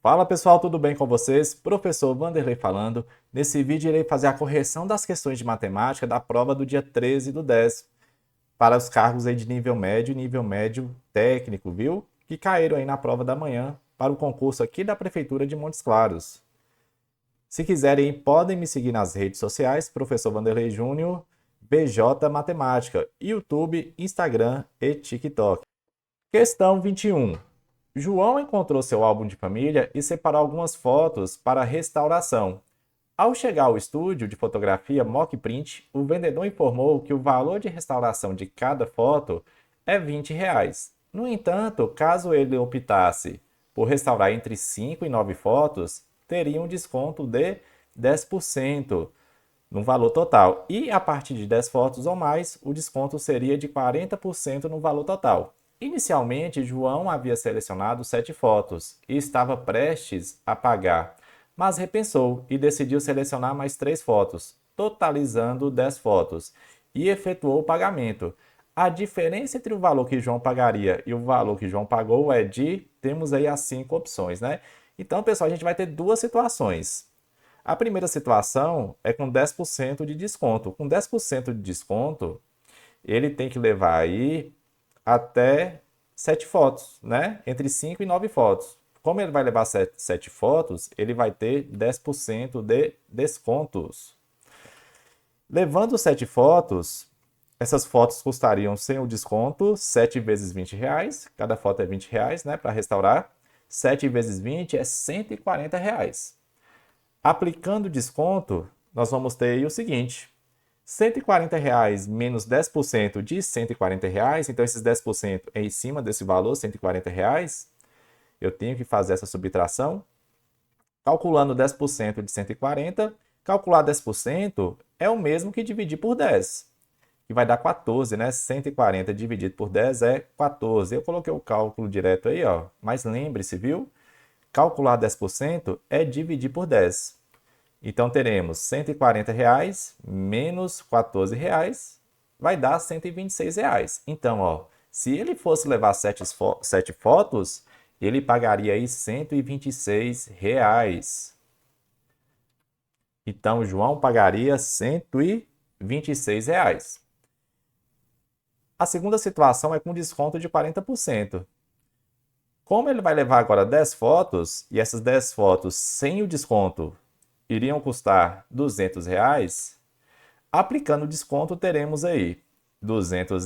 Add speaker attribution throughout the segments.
Speaker 1: Fala pessoal, tudo bem com vocês? Professor Vanderlei falando. Nesse vídeo irei fazer a correção das questões de matemática da prova do dia 13 do 10 para os cargos aí de nível médio e nível médio técnico, viu? Que caíram aí na prova da manhã para o concurso aqui da Prefeitura de Montes Claros. Se quiserem, podem me seguir nas redes sociais, Professor Vanderlei Júnior, BJ Matemática, YouTube, Instagram e TikTok. Questão 21. João encontrou seu álbum de família e separou algumas fotos para restauração. Ao chegar ao estúdio de fotografia Mockprint, o vendedor informou que o valor de restauração de cada foto é R$ 20. No entanto, caso ele optasse por restaurar entre 5 e 9 fotos, teria um desconto de 10% no valor total. E a partir de 10 fotos ou mais, o desconto seria de 40% no valor total. Inicialmente, João havia selecionado 7 fotos e estava prestes a pagar, mas repensou e decidiu selecionar mais 3 fotos, totalizando 10 fotos, e efetuou o pagamento. A diferença entre o valor que João pagaria e o valor que João pagou temos aí as 5 opções, né? Então, pessoal, a gente vai ter duas situações. A primeira situação é com 10% de desconto. Com 10% de desconto, ele tem que levar aí até 7 fotos, né? Entre 5 e 9 fotos. Como ele vai levar 7 fotos, ele vai ter 10% de descontos. Levando 7 fotos, essas fotos custariam sem o desconto 7 vezes R$ 20. Cada foto é R$ 20, né? Para restaurar. 7 vezes 20 é R$ 140. Aplicando desconto, nós vamos ter aí o seguinte: R$ 140 menos 10% de R$ 140, então esses 10% é em cima desse valor, R$ 140. Eu tenho que fazer essa subtração. Calculando 10% de 140, calcular 10% é o mesmo que dividir por 10, que vai dar 14, né? 140 dividido por 10 é 14. Eu coloquei o cálculo direto aí, ó, mas lembre-se, viu? Calcular 10% é dividir por 10. Então, teremos R$ 140 menos R$ 14 vai dar R$ 126. Então, ó, se ele fosse levar 7 fotos, ele pagaria aí R$ 126. Então, João pagaria R$ 126. A segunda situação é com desconto de 40%. Como ele vai levar agora 10 fotos, e essas 10 fotos sem o desconto iriam custar R$ 200, aplicando o desconto teremos aí R$ 200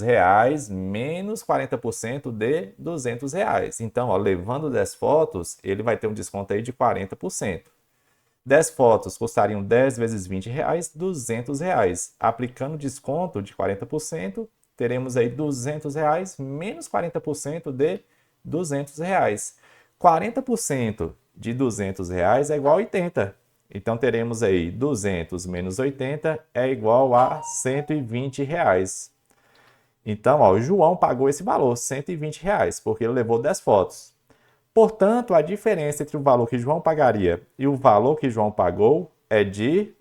Speaker 1: menos 40% de R$ 200. Então, ó, levando 10 fotos, ele vai ter um desconto aí de 40%. 10 fotos custariam 10 vezes R$ 20, R$ 200. Aplicando desconto de 40%, teremos aí R$ 200 menos 40% de R$ 200. 40% de R$ 200 é igual a 80. Então, teremos aí 200 menos 80 é igual a R$ 120. Então, ó, o João pagou esse valor, R$ 120, porque ele levou 10 fotos. Portanto, a diferença entre o valor que João pagaria e o valor que João pagou é de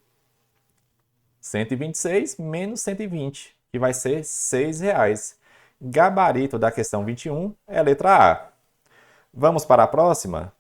Speaker 1: 126 menos 120, que vai ser R$ 6. Gabarito da questão 21 é a letra A. Vamos para a próxima?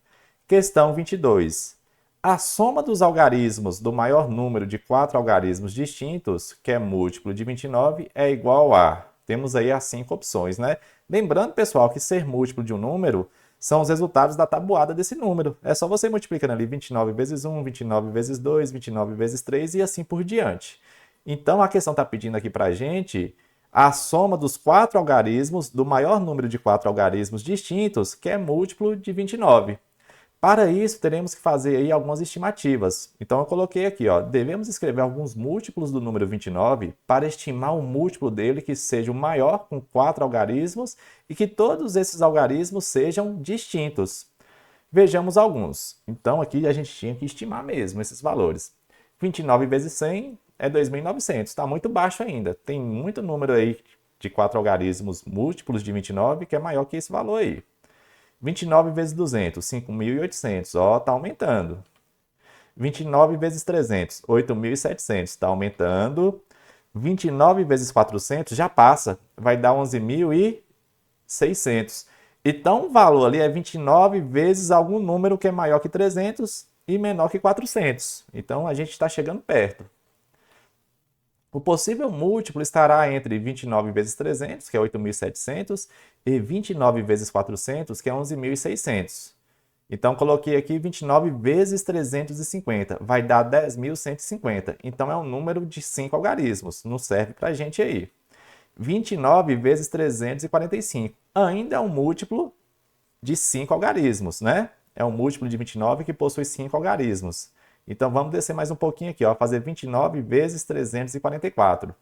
Speaker 1: Questão 22. A soma dos algarismos do maior número de 4 algarismos distintos, que é múltiplo de 29, é igual a... Temos aí as 5 opções, né? Lembrando, pessoal, que ser múltiplo de um número são os resultados da tabuada desse número. É só você multiplicando ali 29 vezes 1, 29 vezes 2, 29 vezes 3 e assim por diante. Então, a questão está pedindo aqui para a gente a soma dos 4 algarismos do maior número de 4 algarismos distintos, que é múltiplo de 29. Para isso, teremos que fazer aí algumas estimativas. Então, eu coloquei aqui, ó, devemos escrever alguns múltiplos do número 29 para estimar um múltiplo dele que seja o maior com 4 algarismos e que todos esses algarismos sejam distintos. Vejamos alguns. Então, aqui a gente tinha que estimar mesmo esses valores. 29 vezes 100 é 2.900. Está muito baixo ainda. Tem muito número aí de 4 algarismos múltiplos de 29 que é maior que esse valor aí. 29 vezes 200, 5.800. Ó, tá aumentando. 29 vezes 300, 8.700. Está aumentando. 29 vezes 400 já passa. Vai dar 11.600. Então, o valor ali é 29 vezes algum número que é maior que 300 e menor que 400. Então, a gente está chegando perto. O possível múltiplo estará entre 29 vezes 300, que é 8.700, e 29 vezes 400, que é 11.600. Então, coloquei aqui 29 vezes 350, vai dar 10.150. Então, é um número de 5 algarismos, não serve para a gente aí. 29 vezes 345, ainda é um múltiplo de 5 algarismos, né? É um múltiplo de 29 que possui 5 algarismos. Então, vamos descer mais um pouquinho aqui, ó, fazer 29 vezes 344.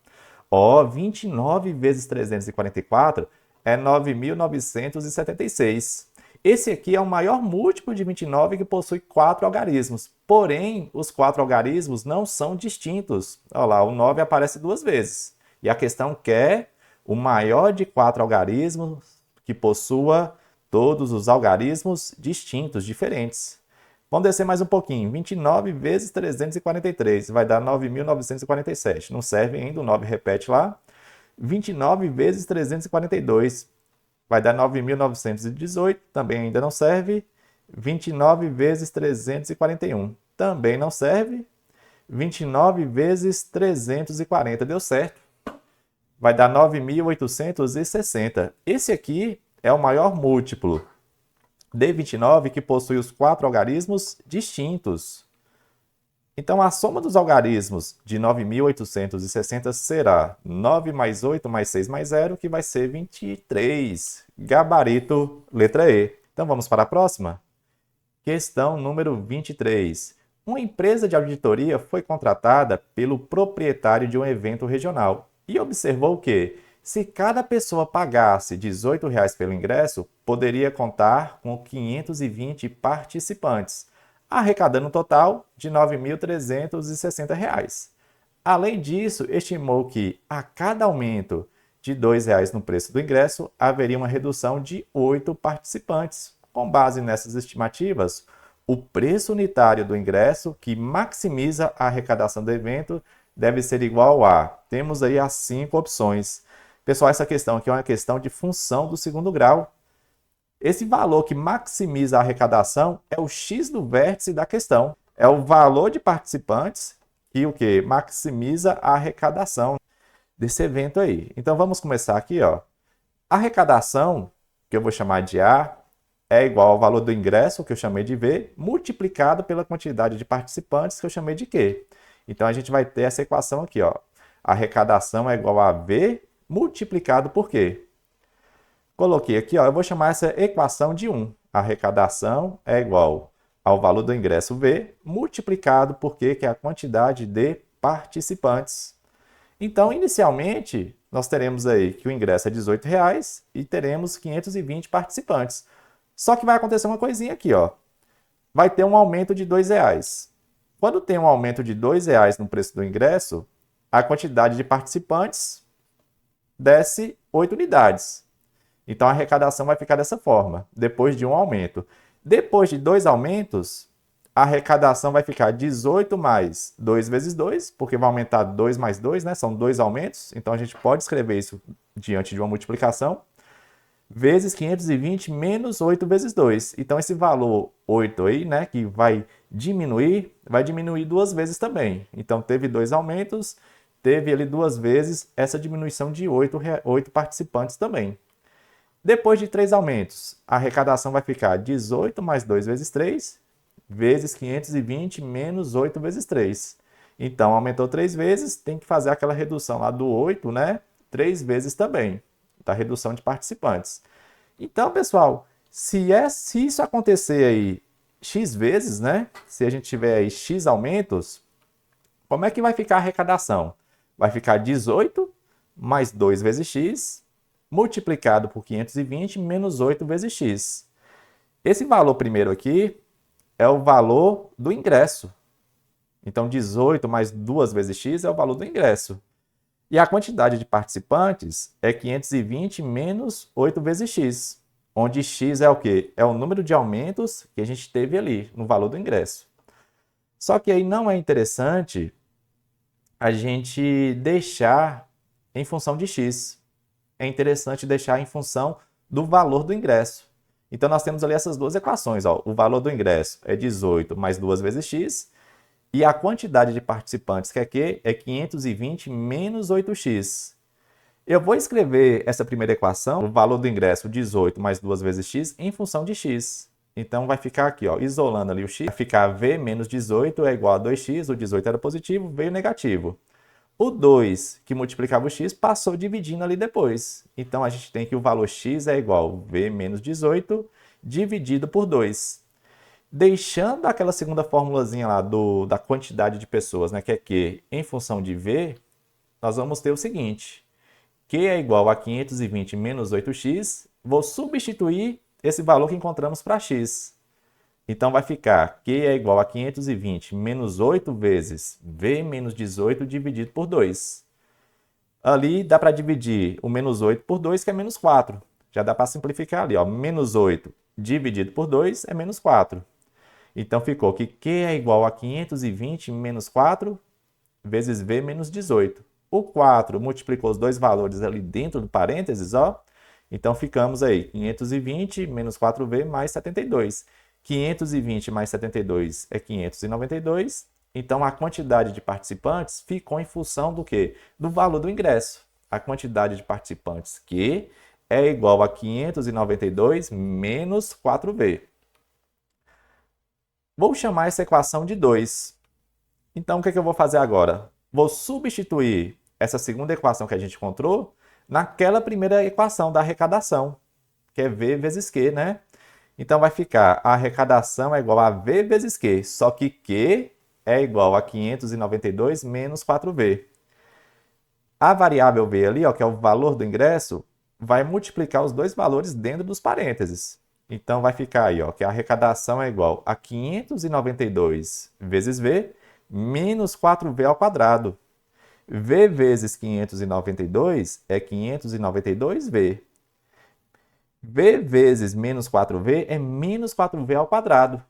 Speaker 1: Ó, 29 vezes 344 é 9.976. Esse aqui é o maior múltiplo de 29 que possui 4 algarismos. Porém, os 4 algarismos não são distintos. Olha lá, o 9 aparece 2 vezes. E a questão quer o maior de 4 algarismos que possua todos os algarismos distintos, diferentes. Vamos descer mais um pouquinho. 29 vezes 343 vai dar 9.947. Não serve ainda, o 9 repete lá. 29 vezes 342 vai dar 9.918. Também ainda não serve. 29 vezes 341 também não serve. 29 vezes 340 deu certo. Vai dar 9.860. Esse aqui é o maior múltiplo de 29 que possui os 4 algarismos distintos. Então, a soma dos algarismos de 9.860 será 9 mais 8 mais 6 mais 0, que vai ser 23. Gabarito, letra E. Então, vamos para a próxima? Questão número 23. Uma empresa de auditoria foi contratada pelo proprietário de um evento regional e observou que, se cada pessoa pagasse R$ 18 pelo ingresso, poderia contar com 520 participantes, arrecadando um total de R$ 9.360. Além disso, estimou que, a cada aumento de R$ 2 no preço do ingresso, haveria uma redução de 8 participantes. Com base nessas estimativas, o preço unitário do ingresso, que maximiza a arrecadação do evento, deve ser igual a... Temos aí as 5 opções. Pessoal, essa questão aqui é uma questão de função do segundo grau. Esse valor que maximiza a arrecadação é o x do vértice da questão. É o valor de participantes que o quê? Maximiza a arrecadação desse evento aí. Então, vamos começar aqui, ó. A arrecadação, que eu vou chamar de A, é igual ao valor do ingresso, que eu chamei de V, multiplicado pela quantidade de participantes, que eu chamei de Q. Então, a gente vai ter essa equação aqui, ó. A arrecadação é igual a V multiplicado por Q. Coloquei aqui, ó, eu vou chamar essa equação de 1. A arrecadação é igual ao valor do ingresso V multiplicado por Q, que é a quantidade de participantes. Então, inicialmente, nós teremos aí que o ingresso é R$ 18 e teremos 520 participantes. Só que vai acontecer uma coisinha aqui, ó. Vai ter um aumento de R$ 2. Quando tem um aumento de R$ 2 no preço do ingresso, a quantidade de participantes desce 8 unidades. Então, a arrecadação vai ficar dessa forma, depois de um aumento. Depois de 2 aumentos, a arrecadação vai ficar 18 mais 2 vezes 2, porque vai aumentar 2 mais 2, né? São 2 aumentos, então a gente pode escrever isso diante de uma multiplicação, vezes 520 menos 8 vezes 2. Então, esse valor 8 aí, né, que vai diminuir 2 vezes também. Então, teve 2 aumentos, teve ali 2 vezes essa diminuição de 8 participantes também. Depois de 3 aumentos, a arrecadação vai ficar 18 mais 2 vezes 3, vezes 520 menos 8 vezes 3. Então, aumentou 3 vezes, tem que fazer aquela redução lá do 8, né? 3 vezes também, da redução de participantes. Então, pessoal, se isso acontecer aí x vezes, né? Se a gente tiver aí x aumentos, como é que vai ficar a arrecadação? Vai ficar 18 mais 2 vezes x, multiplicado por 520 menos 8 vezes x. Esse valor primeiro aqui é o valor do ingresso. Então, 18 mais 2 vezes x é o valor do ingresso. E a quantidade de participantes é 520 menos 8 vezes x, onde x é o quê? É o número de aumentos que a gente teve ali no valor do ingresso. Só que aí não é interessante a gente deixar em função de x. É interessante deixar em função do valor do ingresso. Então, nós temos ali essas duas equações. Ó. O valor do ingresso é 18 mais 2 vezes x. E a quantidade de participantes, que é Q, é 520 menos 8x. Eu vou escrever essa primeira equação, o valor do ingresso 18 mais 2 vezes x, em função de x. Então, vai ficar aqui, ó, isolando ali o x, vai ficar v menos 18 é igual a 2x, o 18 era positivo, veio negativo. O 2, que multiplicava o x, passou dividindo ali depois. Então, a gente tem que o valor x é igual a v menos 18 dividido por 2. Deixando aquela segunda formulazinha lá da quantidade de pessoas, né, que é Q em função de V, nós vamos ter o seguinte. Q é igual a 520 menos 8x. Vou substituir esse valor que encontramos para x. Então, vai ficar Q é igual a 520 menos 8 vezes V menos 18 dividido por 2. Ali dá para dividir o menos 8 por 2, que é menos 4. Já dá para simplificar ali, ó. Menos 8 dividido por 2 é menos 4. Então, ficou que Q é igual a 520 menos 4 vezes V menos 18. O 4 multiplicou os dois valores ali dentro do parênteses, ó. Então, ficamos aí, 520 menos 4V mais 72. 520 mais 72 é 592. Então, a quantidade de participantes ficou em função do quê? Do valor do ingresso. A quantidade de participantes Q é igual a 592 menos 4V. Vou chamar essa equação de 2. Então, o que eu vou fazer agora? Vou substituir essa segunda equação que a gente encontrou naquela primeira equação da arrecadação, que é V vezes Q, né? Então, vai ficar a arrecadação é igual a V vezes Q, só que Q é igual a 592 menos 4V. A variável V ali, ó, que é o valor do ingresso, vai multiplicar os dois valores dentro dos parênteses. Então, vai ficar aí, ó, que a arrecadação é igual a 592 vezes V menos 4V ao quadrado. V vezes 592 é 592V. V vezes menos 4V é menos 4V ao quadrado.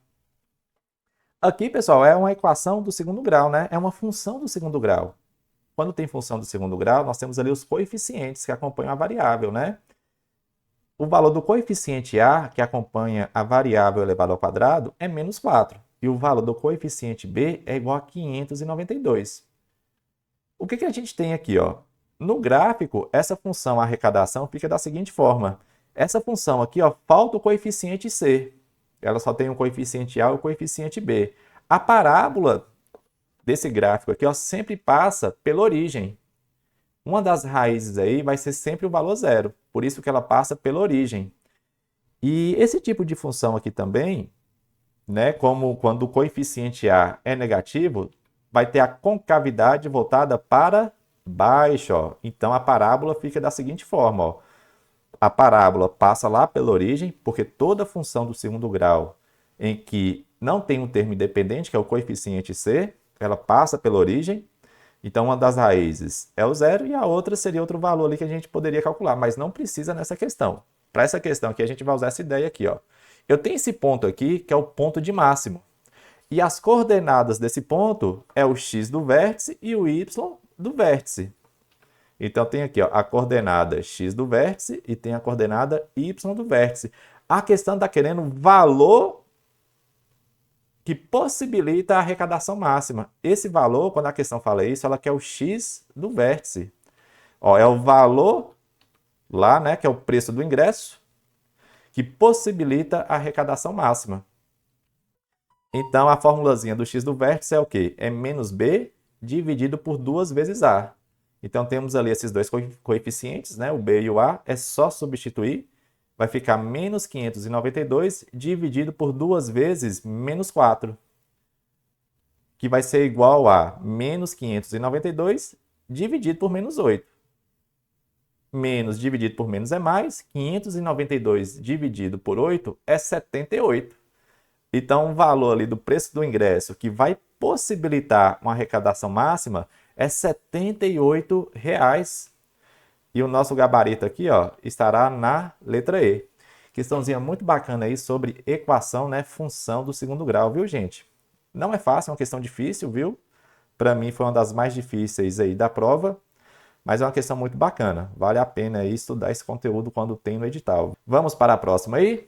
Speaker 1: Aqui, pessoal, é uma equação do segundo grau, né? É uma função do segundo grau. Quando tem função do segundo grau, nós temos ali os coeficientes que acompanham a variável, né? O valor do coeficiente A, que acompanha a variável elevada ao quadrado, é menos 4. E o valor do coeficiente B é igual a 592. O que a gente tem aqui, ó? No gráfico, essa função arrecadação fica da seguinte forma. Essa função aqui, ó, falta o coeficiente C. Ela só tem o coeficiente A e o coeficiente B. A parábola desse gráfico aqui, ó, sempre passa pela origem. Uma das raízes aí vai ser sempre o valor zero. Por isso que ela passa pela origem. E esse tipo de função aqui também, né, como quando o coeficiente A é negativo, vai ter a concavidade voltada para baixo. Ó. Então, a parábola fica da seguinte forma. Ó. A parábola passa lá pela origem, porque toda função do segundo grau em que não tem um termo independente, que é o coeficiente C, ela passa pela origem. Então, uma das raízes é o zero e a outra seria outro valor ali que a gente poderia calcular, mas não precisa nessa questão. Para essa questão aqui, a gente vai usar essa ideia aqui. Ó. Eu tenho esse ponto aqui, que é o ponto de máximo. E as coordenadas desse ponto é o x do vértice e o y do vértice. Então, tem aqui ó, a coordenada x do vértice e tem a coordenada y do vértice. A questão está querendo valor que possibilita a arrecadação máxima. Esse valor, quando a questão fala isso, ela quer o x do vértice. Ó, é o valor lá, né, que é o preço do ingresso, que possibilita a arrecadação máxima. Então, a formulazinha do x do vértice é o quê? É menos b dividido por 2 vezes a. Então, temos ali esses dois coeficientes, né, o b e o a, é só substituir. Vai ficar menos 592 dividido por 2 vezes menos 4, que vai ser igual a menos 592 dividido por menos 8. Menos dividido por menos é mais, 592 dividido por 8 é 78. Então, o valor ali do preço do ingresso que vai possibilitar uma arrecadação máxima é R$ 78,00. E o nosso gabarito aqui, ó, estará na letra E. Questãozinha muito bacana aí sobre equação, né, função do segundo grau, viu, gente? Não é fácil, é uma questão difícil, viu? Para mim foi uma das mais difíceis aí da prova, mas é uma questão muito bacana. Vale a pena aí estudar esse conteúdo quando tem no edital. Vamos para a próxima aí?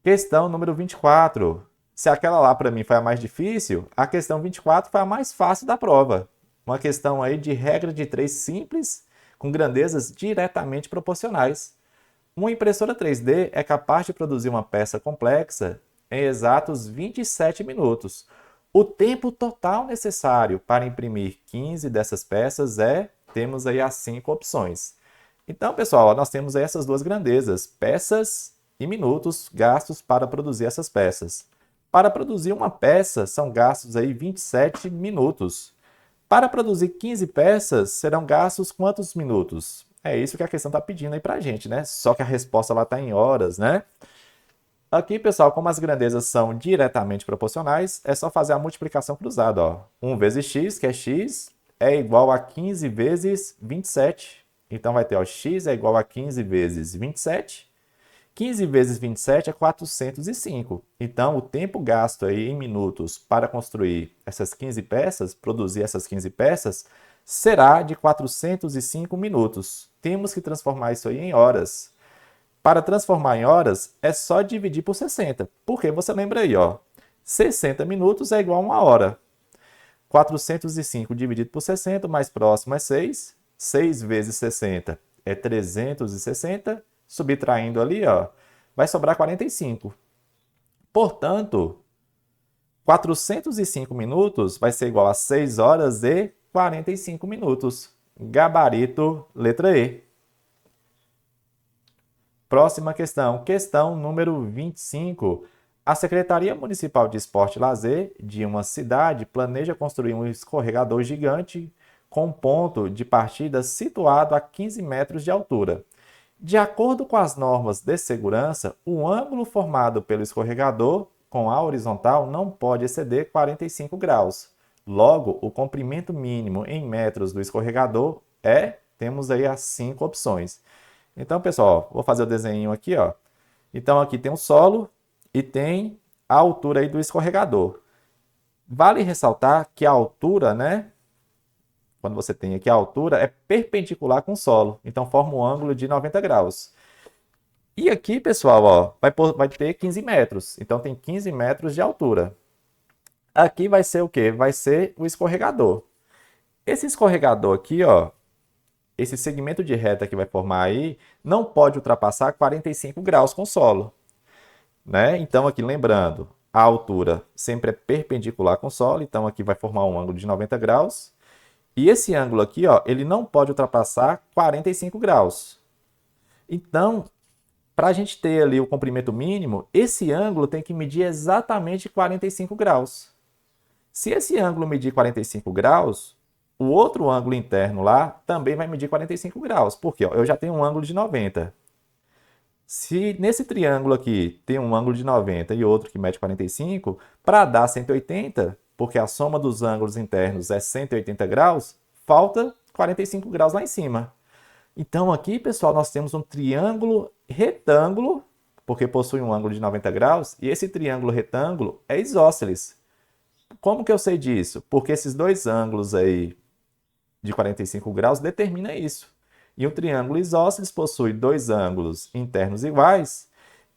Speaker 1: Questão número 24. Se aquela lá para mim foi a mais difícil, a questão 24 foi a mais fácil da prova. Uma questão aí de regra de 3 simples, com grandezas diretamente proporcionais. Uma impressora 3D é capaz de produzir uma peça complexa em exatos 27 minutos. O tempo total necessário para imprimir 15 dessas peças temos aí as 5 opções. Então, pessoal, nós temos aí essas duas grandezas, peças e minutos gastos para produzir essas peças. Para produzir uma peça, são gastos aí 27 minutos. Para produzir 15 peças, serão gastos quantos minutos? É isso que a questão está pedindo aí para a gente, né? Só que a resposta lá está em horas, né? Aqui, pessoal, como as grandezas são diretamente proporcionais, é só fazer a multiplicação cruzada, ó. 1 vezes x, que é x, é igual a 15 vezes 27. Então, vai ter, ó, x é igual a 15 vezes 27. 15 vezes 27 é 405. Então, o tempo gasto aí em minutos para construir essas 15 peças, produzir essas 15 peças, será de 405 minutos. Temos que transformar isso aí em horas. Para transformar em horas, é só dividir por 60. Porque você lembra aí, ó, 60 minutos é igual a 1 hora. 405 dividido por 60, o mais próximo é 6. 6 vezes 60 é 360. Subtraindo ali, ó, vai sobrar 45. Portanto, 405 minutos vai ser igual a 6 horas e 45 minutos. Gabarito, letra E. Próxima questão, questão número 25. A Secretaria Municipal de Esporte e Lazer de uma cidade planeja construir um escorregador gigante com ponto de partida situado a 15 metros de altura. De acordo com as normas de segurança, o ângulo formado pelo escorregador com a horizontal não pode exceder 45 graus. Logo, o comprimento mínimo em metros do escorregador temos aí as 5 opções. Então, pessoal, vou fazer o desenho aqui, ó. Então, aqui tem o solo e tem a altura aí do escorregador. Vale ressaltar que a altura, né? Quando você tem aqui a altura, é perpendicular com o solo. Então, forma um ângulo de 90 graus. E aqui, pessoal, ó, vai ter 15 metros. Então, tem 15 metros de altura. Aqui vai ser o quê? Vai ser o escorregador. Esse escorregador aqui, ó, esse segmento de reta que vai formar aí, não pode ultrapassar 45 graus com o solo, né? Então, aqui lembrando, a altura sempre é perpendicular com o solo. Então, aqui vai formar um ângulo de 90 graus. E esse ângulo aqui, ó, ele não pode ultrapassar 45 graus. Então, para a gente ter ali o comprimento mínimo, esse ângulo tem que medir exatamente 45 graus. Se esse ângulo medir 45 graus, o outro ângulo interno lá também vai medir 45 graus. Porque ó, eu já tenho um ângulo de 90. Se nesse triângulo aqui tem um ângulo de 90 e outro que mede 45, para dar 180, porque a soma dos ângulos internos é 180 graus, falta 45 graus lá em cima. Então aqui, pessoal, nós temos um triângulo retângulo, porque possui um ângulo de 90 graus, e esse triângulo retângulo é isósceles. Como que eu sei disso? Porque esses dois ângulos aí de 45 graus determinam isso. E um triângulo isósceles possui dois ângulos internos iguais,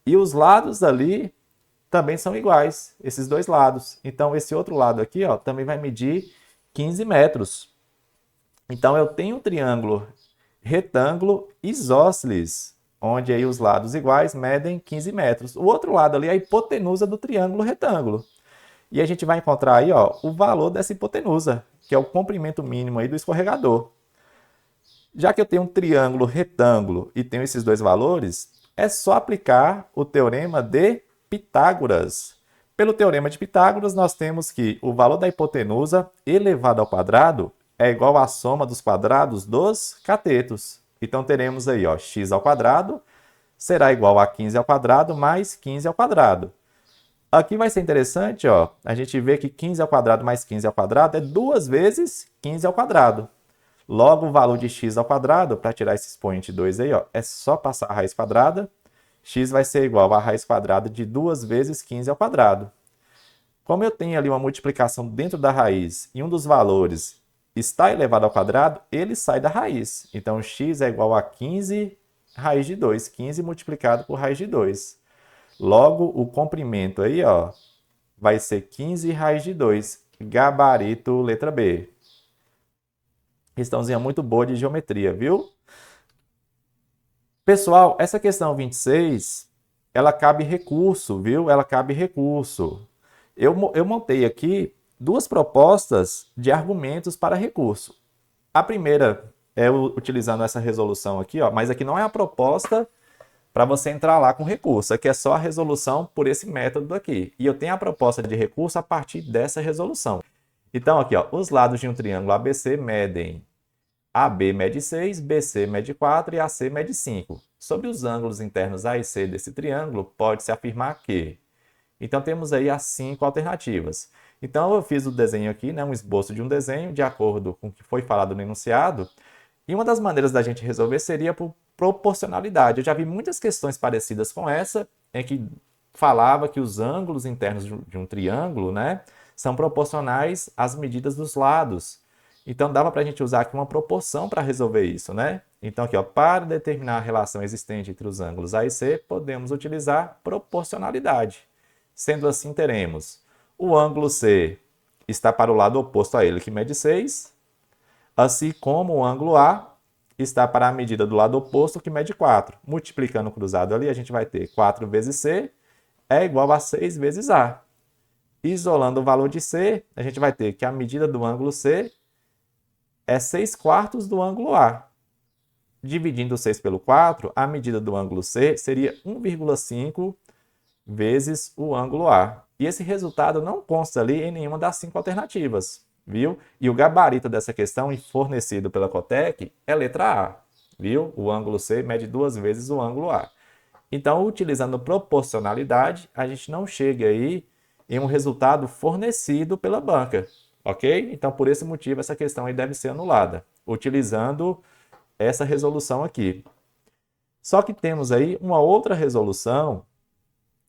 Speaker 1: e os lados ali também são iguais, esses dois lados. Então, esse outro lado aqui, ó, também vai medir 15 metros. Então, eu tenho um triângulo retângulo isósceles, onde aí os lados iguais medem 15 metros. O outro lado ali é a hipotenusa do triângulo retângulo. E a gente vai encontrar aí, ó, o valor dessa hipotenusa, que é o comprimento mínimo aí do escorregador. Já que eu tenho um triângulo retângulo e tenho esses dois valores, é só aplicar o teorema de Pitágoras. Pelo teorema de Pitágoras, nós temos que o valor da hipotenusa elevado ao quadrado é igual à soma dos quadrados dos catetos. Então, teremos aí, ó, x ao quadrado será igual a 15 ao quadrado mais 15 ao quadrado. Aqui vai ser interessante, ó, a gente vê que 15 ao quadrado mais 15 ao quadrado é 2 vezes 15 ao quadrado. Logo, o valor de x ao quadrado, para tirar esse expoente 2 aí, ó, é só passar a raiz quadrada. X vai ser igual a raiz quadrada de 2 vezes 15 ao quadrado. Como eu tenho ali uma multiplicação dentro da raiz e um dos valores está elevado ao quadrado, ele sai da raiz. Então, x é igual a 15 raiz de 2. 15 multiplicado por raiz de 2. Logo, o comprimento aí, ó, vai ser 15 raiz de 2. Gabarito, letra B. Questãozinha muito boa de geometria, viu? Pessoal, essa questão 26, ela cabe recurso, viu? Ela cabe recurso. Eu montei aqui duas propostas de argumentos para recurso. A primeira é utilizando essa resolução aqui, ó, mas aqui não é a proposta para você entrar lá com recurso. Aqui é só a resolução por esse método aqui. E eu tenho a proposta de recurso a partir dessa resolução. Então, aqui, ó, os lados de um triângulo ABC medem AB mede 6, BC mede 4 e AC mede 5. Sobre os ângulos internos A e C desse triângulo, pode-se afirmar que... Então, temos aí as 5 alternativas. Então, eu fiz o desenho aqui, né, um esboço de um desenho, de acordo com o que foi falado no enunciado. E uma das maneiras da gente resolver seria por proporcionalidade. Eu já vi muitas questões parecidas com essa, em que falava que os ângulos internos de um triângulo, né, são proporcionais às medidas dos lados. Então, dava para a gente usar aqui uma proporção para resolver isso, né? Então, aqui, ó, para determinar a relação existente entre os ângulos A e C, podemos utilizar proporcionalidade. Sendo assim, teremos o ângulo C está para o lado oposto a ele, que mede 6, assim como o ângulo A está para a medida do lado oposto, que mede 4. Multiplicando o cruzado ali, a gente vai ter 4 vezes C é igual a 6 vezes A. Isolando o valor de C, a gente vai ter que a medida do ângulo C é 6 quartos do ângulo A. Dividindo 6 pelo 4, a medida do ângulo C seria 1,5 vezes o ângulo A. E esse resultado não consta ali em nenhuma das 5 alternativas, viu? E o gabarito dessa questão, fornecido pela Cotec, é letra A, viu? O ângulo C mede 2 vezes o ângulo A. Então, utilizando proporcionalidade, a gente não chega aí em um resultado fornecido pela banca, ok? Então, por esse motivo, essa questão aí deve ser anulada, utilizando essa resolução aqui. Só que temos aí uma outra resolução,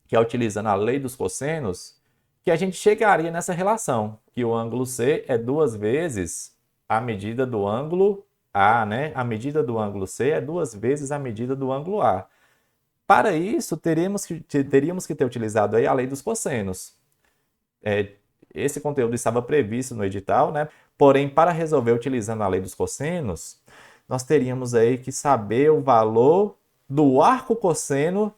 Speaker 1: que é utilizando a lei dos cossenos, que a gente chegaria nessa relação, que o ângulo C é 2 vezes a medida do ângulo A, né? A medida do ângulo C é 2 vezes a medida do ângulo A. Para isso, teríamos que ter utilizado aí a lei dos cossenos. Esse conteúdo estava previsto no edital, né? Porém, para resolver utilizando a lei dos cossenos, nós teríamos aí que saber o valor do arco cosseno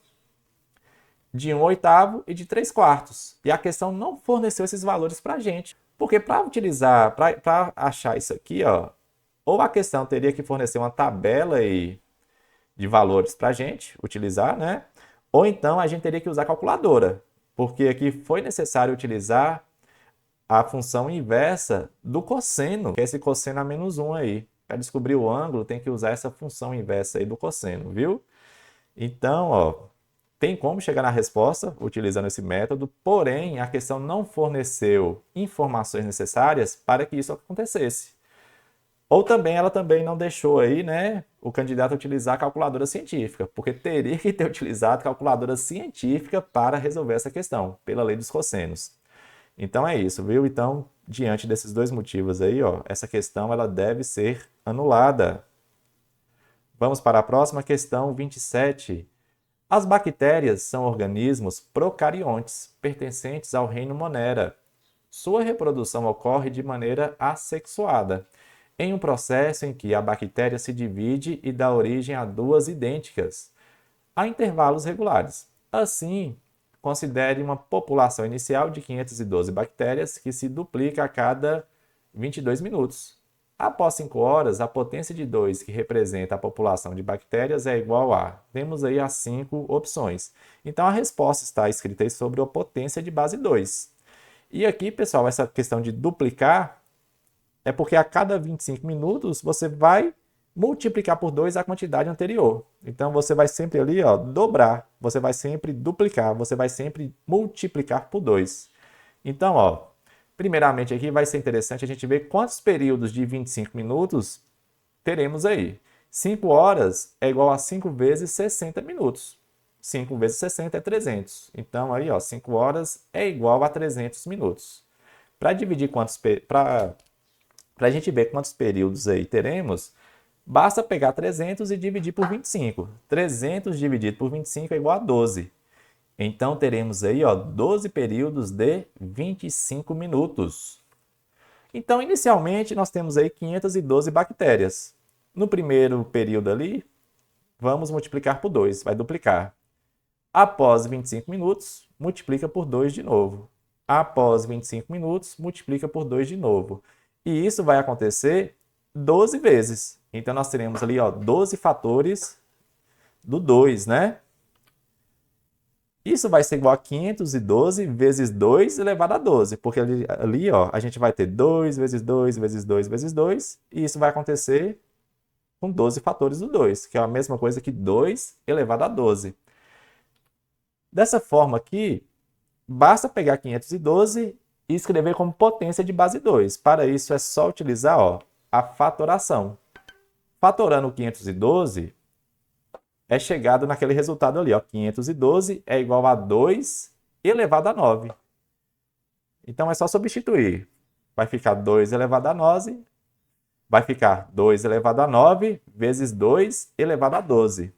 Speaker 1: de 1/8 e de 3/4. E a questão não forneceu esses valores para a gente. Porque para utilizar, para achar isso aqui, ó, ou a questão teria que fornecer uma tabela aí de valores para a gente utilizar, né? Ou então a gente teria que usar a calculadora, porque aqui foi necessário utilizar a função inversa do cosseno, que é esse cosseno a menos 1 aí. Para descobrir o ângulo, tem que usar essa função inversa aí do cosseno, viu? Então, ó, tem como chegar na resposta utilizando esse método, porém a questão não forneceu informações necessárias para que isso acontecesse. Ou também ela também não deixou aí, né, o candidato utilizar a calculadora científica, porque teria que ter utilizado calculadora científica para resolver essa questão, pela lei dos cossenos. Então é isso, viu? Então, diante desses dois motivos aí, ó, essa questão ela deve ser anulada. Vamos para a próxima questão, 27. As bactérias são organismos procariontes, pertencentes ao reino Monera. Sua reprodução ocorre de maneira assexuada, em um processo em que a bactéria se divide e dá origem a duas idênticas, a intervalos regulares. Assim, considere uma população inicial de 512 bactérias que se duplica a cada 22 minutos. Após 5 horas, a potência de 2, que representa a população de bactérias, é igual a... Temos aí as 5 opções. Então, a resposta está escrita aí sobre a potência de base 2. E aqui, pessoal, essa questão de duplicar é porque a cada 25 minutos você vai multiplicar por 2 a quantidade anterior. Então, você vai sempre ali, ó, dobrar, você vai sempre duplicar, você vai sempre multiplicar por 2. Então, ó, primeiramente aqui vai ser interessante a gente ver quantos períodos de 25 minutos teremos aí. 5 horas é igual a 5 vezes 60 minutos. 5 vezes 60 é 300. Então, aí, ó, 5 horas é igual a 300 minutos. Para dividir para a gente ver quantos períodos aí teremos, basta pegar 300 e dividir por 25. 300 dividido por 25 é igual a 12. Então, teremos aí, ó, 12 períodos de 25 minutos. Então, inicialmente, nós temos aí 512 bactérias. No primeiro período ali, vamos multiplicar por 2, vai duplicar. Após 25 minutos, multiplica por 2 de novo. Após 25 minutos, multiplica por 2 de novo. E isso vai acontecer 12 vezes. Então, nós teremos ali, ó, 12 fatores do 2, né? Isso vai ser igual a 512 vezes 2 elevado a 12, porque ali ó, a gente vai ter 2 vezes 2 vezes 2 vezes 2, e isso vai acontecer com 12 fatores do 2, que é a mesma coisa que 2 elevado a 12. Dessa forma aqui, basta pegar 512 e escrever como potência de base 2. Para isso, é só utilizar ó, a fatoração. Fatorando 512, é chegado naquele resultado ali, ó, 512 é igual a 2 elevado a 9. Então, é só substituir. Vai ficar 2 elevado a 9, vai ficar 2 elevado a 9 vezes 2 elevado a 12.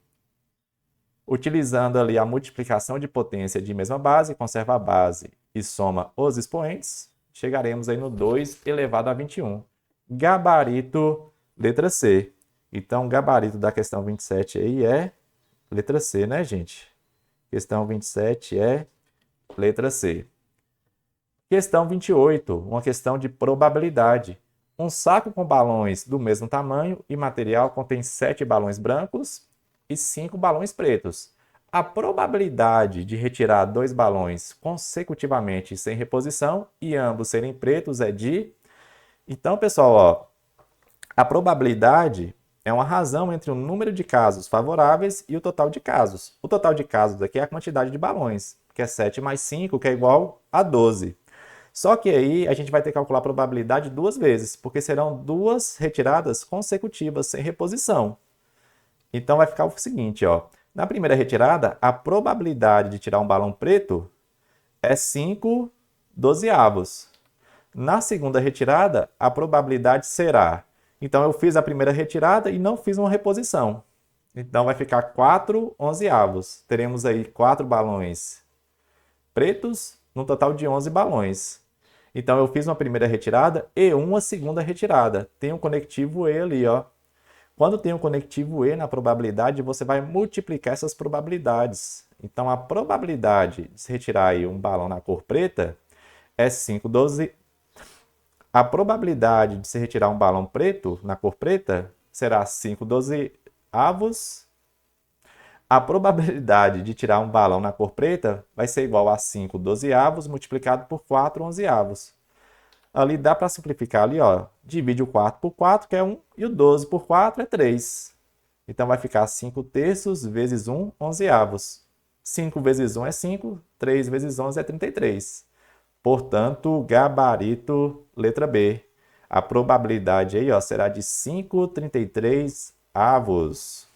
Speaker 1: Utilizando ali a multiplicação de potência de mesma base, conserva a base e soma os expoentes, chegaremos aí no 2 elevado a 21. Gabarito, letra C. Então, o gabarito da questão 27 aí é letra C, né, gente? Questão 27 é letra C. Questão 28, uma questão de probabilidade. Um saco com balões do mesmo tamanho e material contém 7 balões brancos e 5 balões pretos. A probabilidade de retirar 2 balões consecutivamente sem reposição e ambos serem pretos é de... Então, pessoal, ó, a probabilidade é uma razão entre o número de casos favoráveis e o total de casos. O total de casos aqui é a quantidade de balões, que é 7 mais 5, que é igual a 12. Só que aí a gente vai ter que calcular a probabilidade 2 vezes, porque serão 2 retiradas consecutivas, sem reposição. Então vai ficar o seguinte, ó. Na primeira retirada, a probabilidade de tirar um balão preto é 5 dozeavos. Na segunda retirada, a probabilidade será... Então, eu fiz a primeira retirada e não fiz uma reposição. Então, vai ficar 4 onzeavos. Teremos aí 4 balões pretos, no total de 11 balões. Então, eu fiz uma primeira retirada e uma segunda retirada. Tem um conectivo E ali, ó. Quando tem um conectivo E na probabilidade, você vai multiplicar essas probabilidades. Então, a probabilidade de se retirar aí um balão na cor preta é 5 12. A probabilidade de se retirar um balão preto, na cor preta, será 5 dozeavos. A probabilidade de tirar um balão na cor preta vai ser igual a 5 dozeavos multiplicado por 4 onzeavos. Ali dá para simplificar ali, ó. Divide o 4 por 4, que é 1, e o 12 por 4 é 3. Então, vai ficar 5 terços vezes 1 onzeavos. 5 vezes 1 é 5, 3 vezes 11 é 33. Portanto, gabarito, letra B. A probabilidade aí, ó, será de 5,33 avos.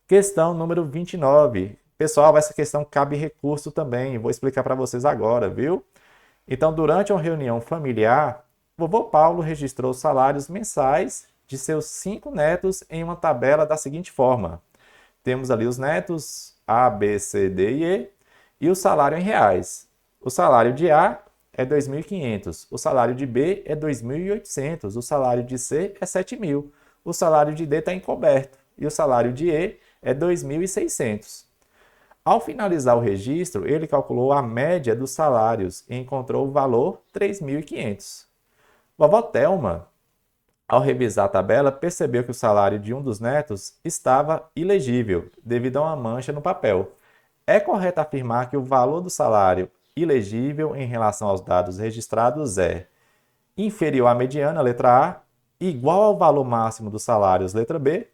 Speaker 1: Questão número 29. Pessoal, essa questão cabe recurso também. Vou explicar para vocês agora, viu? Então, durante uma reunião familiar, vovô Paulo registrou os salários mensais de seus 5 netos em uma tabela da seguinte forma. Temos ali os netos A, B, C, D e E o salário em reais. O salário de A é 2.500, o salário de B é 2.800, o salário de C é 7.000, o salário de D está encoberto e o salário de E é 2.600. Ao finalizar o registro, ele calculou a média dos salários e encontrou o valor 3.500. Vovó Thelma, ao revisar a tabela, percebeu que o salário de um dos netos estava ilegível devido a uma mancha no papel. É correto afirmar que o valor do salário ilegível em relação aos dados registrados é inferior à mediana, letra A, igual ao valor máximo dos salários, letra B,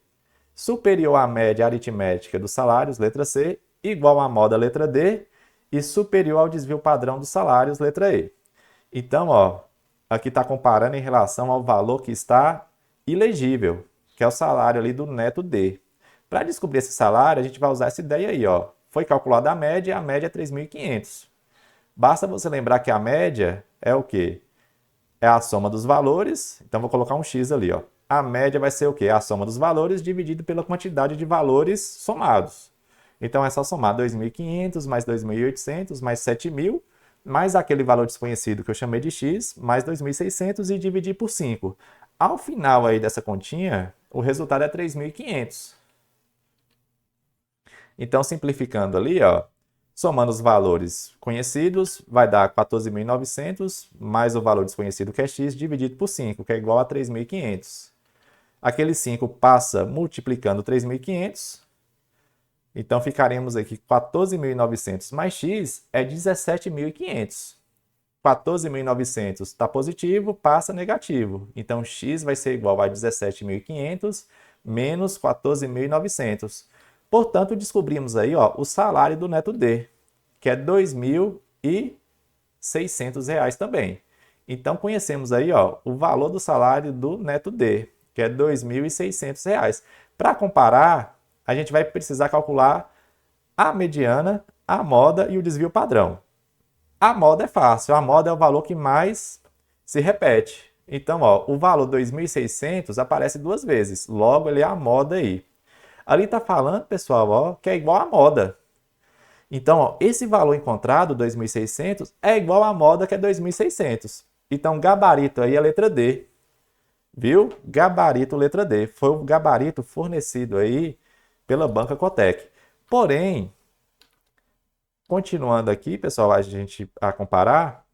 Speaker 1: superior à média aritmética dos salários, letra C, igual à moda, letra D, e superior ao desvio padrão dos salários, letra E. Então, ó, aqui está comparando em relação ao valor que está ilegível, que é o salário ali do neto D. Para descobrir esse salário, a gente vai usar essa ideia aí, ó. Foi calculada a média é 3.500. Basta você lembrar que a média é o quê? É a soma dos valores, então vou colocar um X ali, ó. A média vai ser o quê? A soma dos valores dividido pela quantidade de valores somados. Então é só somar 2.500 mais 2.800 mais 7.000, mais aquele valor desconhecido que eu chamei de x, mais 2.600 e dividir por 5. Ao final aí dessa continha, o resultado é 3.500. Então, simplificando ali, ó, somando os valores conhecidos, vai dar 14.900 mais o valor desconhecido que é x, dividido por 5, que é igual a 3.500. Aquele 5 passa multiplicando 3.500. Então, ficaremos aqui 14.900 mais x é 17.500. 14.900 está positivo, passa negativo. Então, x vai ser igual a 17.500 menos 14.900. Portanto, descobrimos aí, ó, o salário do neto D, que é R$ 2.600 também. Então, conhecemos aí, ó, o valor do salário do neto D, que é R$ 2.600. Para comparar, a gente vai precisar calcular a mediana, a moda e o desvio padrão. A moda é fácil, a moda é o valor que mais se repete. Então, ó, o valor 2.600 aparece duas vezes, logo ele é a moda aí. Ali está falando, pessoal, ó, que é igual à moda. Então, ó, esse valor encontrado, 2.600, é igual à moda, que é 2.600. Então, gabarito aí é a letra D. Viu? Gabarito, letra D. Foi o gabarito fornecido aí pela Banca Cotec. Porém, continuando aqui, pessoal, a comparar,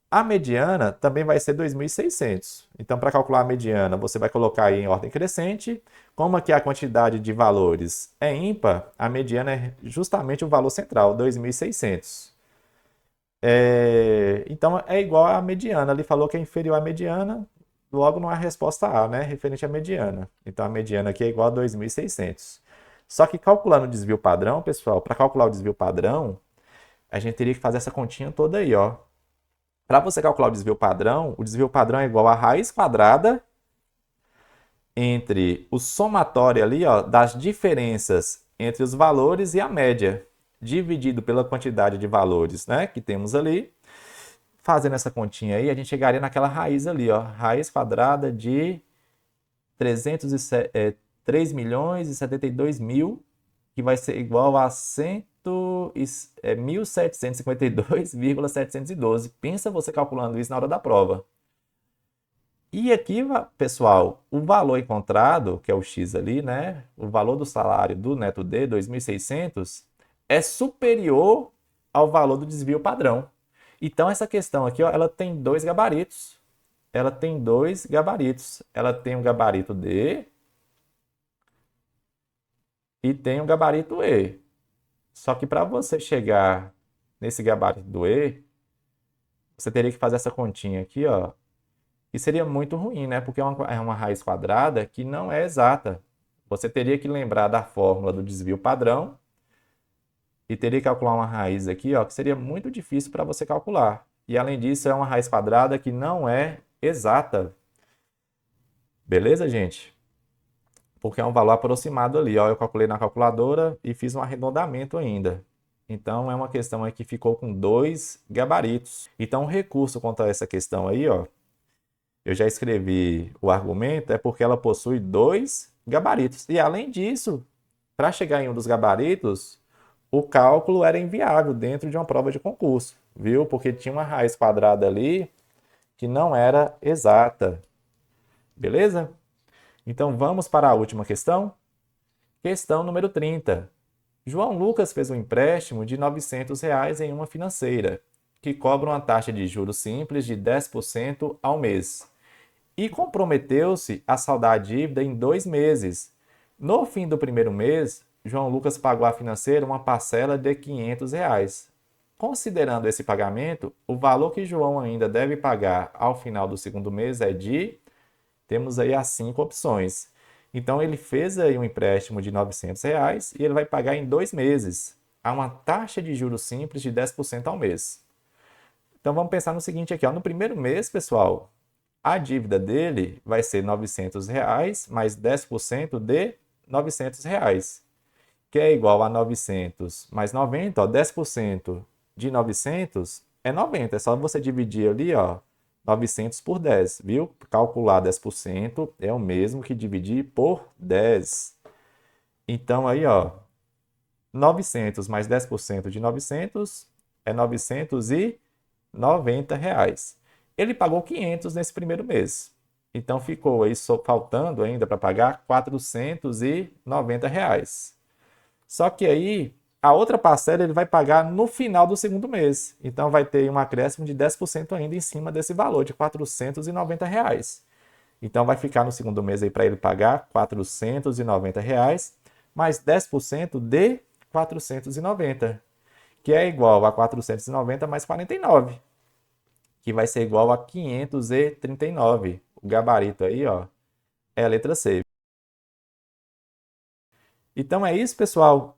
Speaker 1: a mediana também vai ser 2.600. Então, para calcular a mediana, você vai colocar aí em ordem crescente. Como aqui a quantidade de valores é ímpar, a mediana é justamente o valor central, 2.600. Então, é igual à mediana. Ali falou que é inferior à mediana, logo não é a resposta A, né? Referente à mediana. Então, a mediana aqui é igual a 2.600. Só que calculando o desvio padrão, pessoal, para calcular o desvio padrão, a gente teria que fazer essa continha toda aí, ó. Para você calcular o desvio padrão é igual a raiz quadrada entre o somatório ali, ó, das diferenças entre os valores e a média, dividido pela quantidade de valores, né, que temos ali. Fazendo essa continha aí, a gente chegaria naquela raiz ali, ó, raiz quadrada de 3 milhões e 72 mil, que vai ser igual a 1.752,712. Pensa você calculando isso na hora da prova. E aqui, pessoal, o valor encontrado, que é o X ali, né? O valor do salário do neto D, 2.600, é superior ao valor do desvio padrão. Então, essa questão aqui, ó, ela tem dois gabaritos. Ela tem dois gabaritos. Ela tem um gabarito D e tem um gabarito E. Só que para você chegar nesse gabarito do E, você teria que fazer essa continha aqui, ó. E seria muito ruim, né? Porque é uma raiz quadrada que não é exata. Você teria que lembrar da fórmula do desvio padrão e teria que calcular uma raiz aqui, ó, que seria muito difícil para você calcular. E além disso, é uma raiz quadrada que não é exata. Beleza, gente? Porque é um valor aproximado ali, ó. Eu calculei na calculadora e fiz um arredondamento ainda. Então, é uma questão aí que ficou com dois gabaritos. Então, o recurso contra essa questão aí, ó, eu já escrevi o argumento, é porque ela possui dois gabaritos. E além disso, para chegar em um dos gabaritos, o cálculo era inviável dentro de uma prova de concurso, viu? Porque tinha uma raiz quadrada ali que não era exata. Beleza? Então vamos para a última questão. Questão número 30. João Lucas fez um empréstimo de R$ 900 em uma financeira, que cobra uma taxa de juros simples de 10% ao mês, e comprometeu-se a saldar a dívida em 2 meses. No fim do primeiro mês, João Lucas pagou à financeira uma parcela de R$ 500. Considerando esse pagamento, o valor que João ainda deve pagar ao final do segundo mês é de... Temos aí as 5 opções. Então, ele fez aí um empréstimo de R$ 900 e ele vai pagar em 2 meses, a uma taxa de juros simples de 10% ao mês. Então, vamos pensar no seguinte aqui, ó. No primeiro mês, pessoal, a dívida dele vai ser R$ 900 mais 10% de R$ 900, que é igual a 900 mais 90, ó, 10% de 900 é 90. É só você dividir ali, ó, 900 por 10, viu? Calcular 10% é o mesmo que dividir por 10. Então, aí, ó, 900 mais 10% de 900 é R$ 990. Ele pagou 500 nesse primeiro mês. Então ficou aí só faltando ainda para pagar R$ 490. Só que aí a outra parcela ele vai pagar no final do segundo mês. Então vai ter um acréscimo de 10% ainda em cima desse valor de R$ 490. Então vai ficar no segundo mês aí para ele pagar R$ 490 mais 10% de 490, que é igual a 490 mais 49, que vai ser igual a 539. O gabarito aí, ó, é a letra C. Então é isso, pessoal.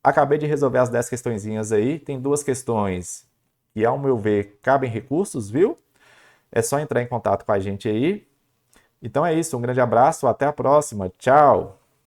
Speaker 1: Acabei de resolver as 10 questõezinhas aí. Tem duas questões que, ao meu ver, cabem recursos, viu? É só entrar em contato com a gente aí. Então é isso, um grande abraço, até a próxima. Tchau!